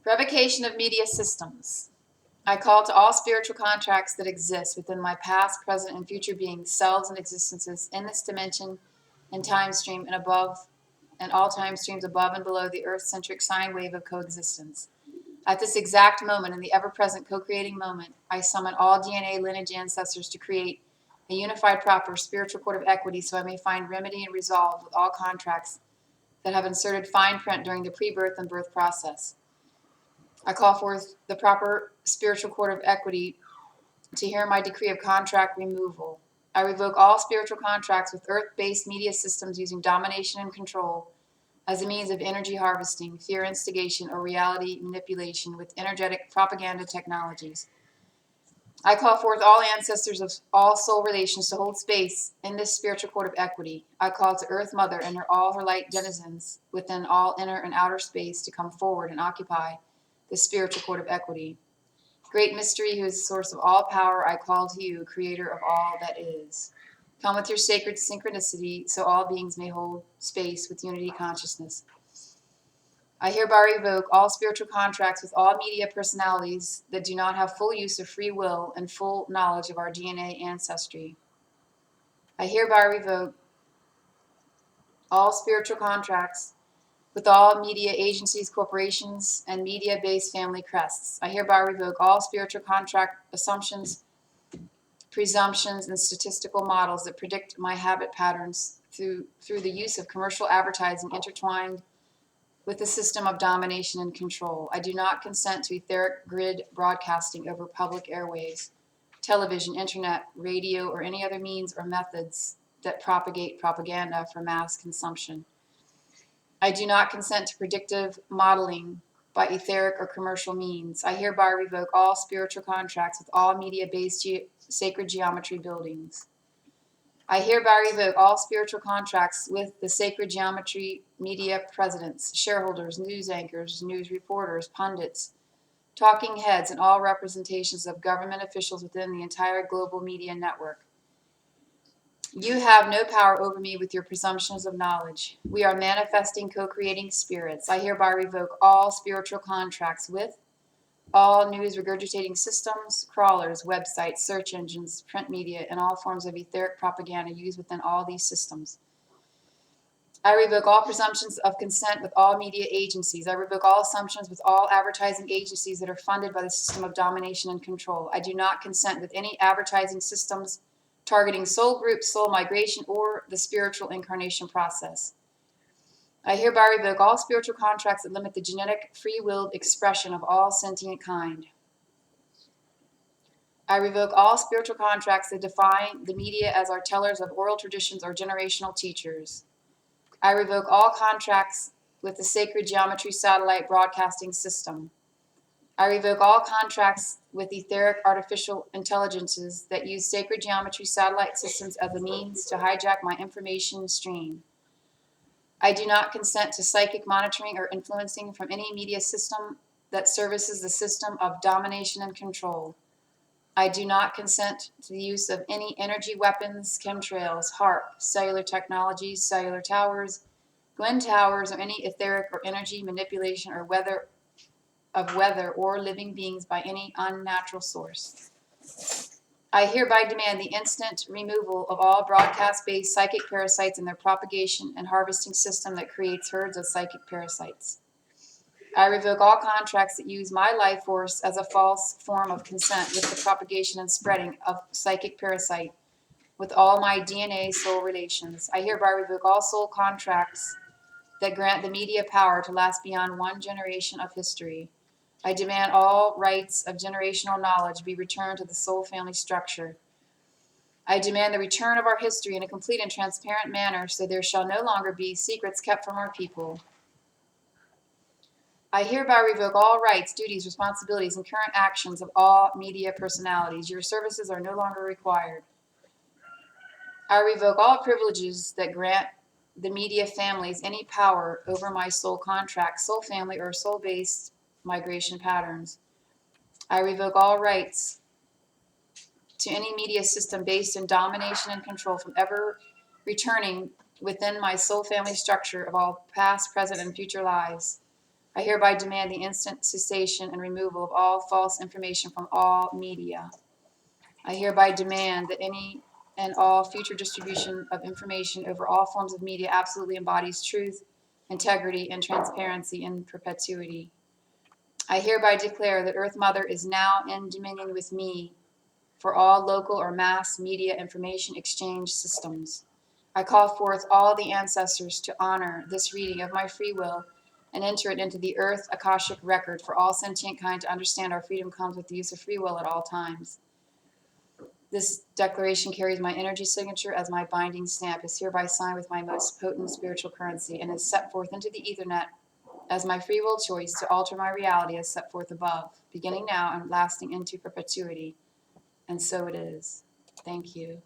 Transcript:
Revocation of media systems. I call to all spiritual contracts that exist within my past, present, and future beings, selves, and existences in this dimension and time stream and above, and all time streams above and below the Earthcentric sine wave of coexistence. At this exact moment, in the ever-present co-creating moment, I summon all DNA lineage ancestors to create a unified, proper spiritual court of equity so I may find remedy and resolve with all contracts that have inserted fine print during the pre-birth and birth process. I call forth the proper spiritual court of equity to hear my decree of contract removal. I revoke all spiritual contracts with earth-based media systems using domination and control as a means of energy harvesting, fear instigation, or reality manipulation with energetic propaganda technologies. I call forth all ancestors of all soul relations to hold space in this spiritual court of equity. I call to Earth Mother and all her light denizens within all inner and outer space to come forward and occupy the spiritual court of equity. Great mystery, who is the source of all power, I call to you, creator of all that is. Come with your sacred synchronicity so all beings may hold space with unity consciousness. I hereby revoke all spiritual contracts with all media personalities that do not have full use of free will and full knowledge of our DNA ancestry. I hereby revoke all spiritual contracts with all media agencies, corporations, and media-based family crests. I hereby revoke all spiritual contract assumptions, presumptions, and statistical models that predict my habit patterns through the use of commercial advertising intertwined with the system of domination and control. I do not consent to etheric grid broadcasting over public airways, television, internet, radio, or any other means or methods that propagate propaganda for mass consumption. I do not consent to predictive modeling by etheric or commercial means. I hereby revoke all spiritual contracts with all media-based sacred geometry buildings. I hereby revoke all spiritual contracts with the sacred geometry media presidents, shareholders, news anchors, news reporters, pundits, talking heads, and all representations of government officials within the entire global media network. You have no power over me with your presumptions of knowledge. We are manifesting, co-creating spirits. I hereby revoke all spiritual contracts with all news regurgitating systems, crawlers, websites, search engines, print media, and all forms of etheric propaganda used within all these systems. I revoke all presumptions of consent with all media agencies. I revoke all assumptions with all advertising agencies that are funded by the system of domination and control. I do not consent with any advertising systems targeting soul groups, soul migration, or the spiritual incarnation process. I hereby revoke all spiritual contracts that limit the genetic, free-willed expression of all sentient kind. I revoke all spiritual contracts that define the media as our tellers of oral traditions or generational teachers. I revoke all contracts with the sacred geometry satellite broadcasting system. I revoke all contracts with etheric artificial intelligences that use sacred geometry satellite systems as a means to hijack my information stream. I do not consent to psychic monitoring or influencing from any media system that services the system of domination and control. I do not consent to the use of any energy weapons, chemtrails, HARP, cellular technologies, cellular towers, Gwen towers, or any etheric or energy manipulation or weather or living beings by any unnatural source. I hereby demand the instant removal of all broadcast-based psychic parasites and their propagation and harvesting system that creates herds of psychic parasites. I revoke all contracts that use my life force as a false form of consent with the propagation and spreading of psychic parasite with all my DNA soul relations. I hereby revoke all soul contracts that grant the media power to last beyond one generation of history. I demand all rights of generational knowledge be returned to the soul family structure. I demand the return of our history in a complete and transparent manner so there shall no longer be secrets kept from our people. I hereby revoke all rights, duties, responsibilities, and current actions of all media personalities. Your services are no longer required. I revoke all privileges that grant the media families any power over my soul contract, soul family, or soul-based migration patterns. I revoke all rights to any media system based in domination and control from ever returning within my soul family structure of all past, present, and future lives. I hereby demand the instant cessation and removal of all false information from all media. I hereby demand that any and all future distribution of information over all forms of media absolutely embodies truth, integrity, and transparency in perpetuity. I hereby declare that Earth Mother is now in dominion with me for all local or mass media information exchange systems. I call forth all the ancestors to honor this reading of my free will and enter it into the Earth Akashic record for all sentient kind to understand our freedom comes with the use of free will at all times. This declaration carries my energy signature as my binding stamp, is hereby signed with my most potent spiritual currency, and is set forth into the Ethernet as my free will choice to alter my reality as set forth above, beginning now and lasting into perpetuity. And so it is. Thank you.